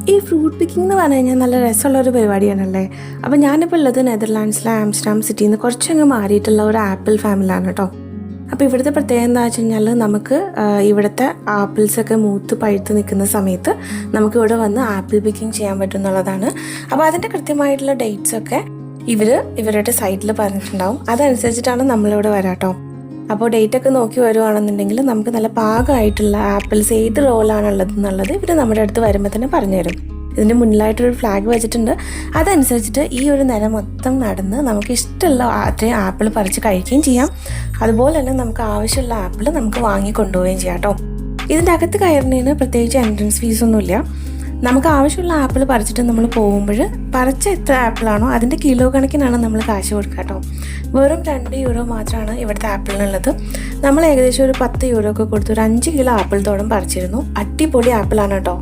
ഈ fruit picking എന്ന് പറഞ്ഞു കഴിഞ്ഞാൽ നല്ല രസമുള്ളൊരു പരിപാടിയാണല്ലേ. അപ്പോൾ ഞാനിപ്പോൾ ഉള്ളത് നെതർലാൻഡ്സിലെ ആംസ്റ്റർഡാം സിറ്റിയിൽ നിന്ന് കുറച്ചങ്ങ് മാറിയിട്ടുള്ള ഒരു ആപ്പിൾ ഫാമിലാണ് കേട്ടോ. അപ്പോൾ ഇവിടുത്തെ പ്രത്യേകത എന്താ വെച്ച് കഴിഞ്ഞാൽ നമുക്ക് ഇവിടുത്തെ ആപ്പിൾസൊക്കെ മൂത്ത് പഴുത്ത് നിൽക്കുന്ന സമയത്ത് നമുക്ക് ഇവിടെ വന്ന് ആപ്പിൾ പിക്കിംഗ് ചെയ്യാൻ പറ്റും എന്നുള്ളതാണ്. അപ്പോൾ അതിൻ്റെ കൃത്യമായിട്ടുള്ള ഡേറ്റ്സൊക്കെ ഇവരുടെ സൈറ്റിൽ പറഞ്ഞിട്ടുണ്ടാവും. അതനുസരിച്ചിട്ടാണ് നമ്മളിവിടെ വരാം കേട്ടോ. അപ്പോൾ ഡേറ്റൊക്കെ നോക്കി വരുവാണെന്നുണ്ടെങ്കിൽ നമുക്ക് നല്ല പാകമായിട്ടുള്ള ആപ്പിൾസ് ഏത് റോളാണുള്ളത് എന്നുള്ളത് ഇവർ നമ്മുടെ അടുത്ത് വരുമ്പോൾ തന്നെ പറഞ്ഞുതരും. ഇതിൻ്റെ മുന്നിലായിട്ടൊരു ഫ്ലാഗ് വെച്ചിട്ടുണ്ട്. അതനുസരിച്ചിട്ട് ഈ ഒരു നില മൊത്തം നടന്ന് നമുക്ക് ഇഷ്ടമുള്ള അത്രയും ആപ്പിൾ പറിച്ച് കഴിക്കുകയും ചെയ്യാം. അതുപോലെ തന്നെ നമുക്ക് ആവശ്യമുള്ള ആപ്പിൾ നമുക്ക് വാങ്ങി കൊണ്ടുപോവുകയും ചെയ്യാം കേട്ടോ. ഇതിൻ്റെ അകത്ത് കയറുന്നതിന് പ്രത്യേകിച്ച് എൻട്രൻസ് ഫീസൊന്നുമില്ല. നമുക്ക് ആവശ്യമുള്ള ആപ്പിൾ പറിച്ചിട്ട് നമ്മൾ പോകുമ്പോൾ പറിച്ച എത്ര ആപ്പിളാണോ അതിൻ്റെ കിലോ കണക്കിനാണ് നമ്മൾ കാശ് കൊടുക്കുക കേട്ടോ. വെറും 2 യൂറോ മാത്രമാണ് ഇവിടുത്തെ ആപ്പിളിനുള്ളത്. നമ്മൾ ഏകദേശം ഒരു 10 യൂറോ ഒക്കെ കൊടുത്ത് ഒരു 5 കിലോ ആപ്പിൾ തോളം പറിച്ചിരുന്നു. അടിപൊളി ആപ്പിളാണ് കേട്ടോ.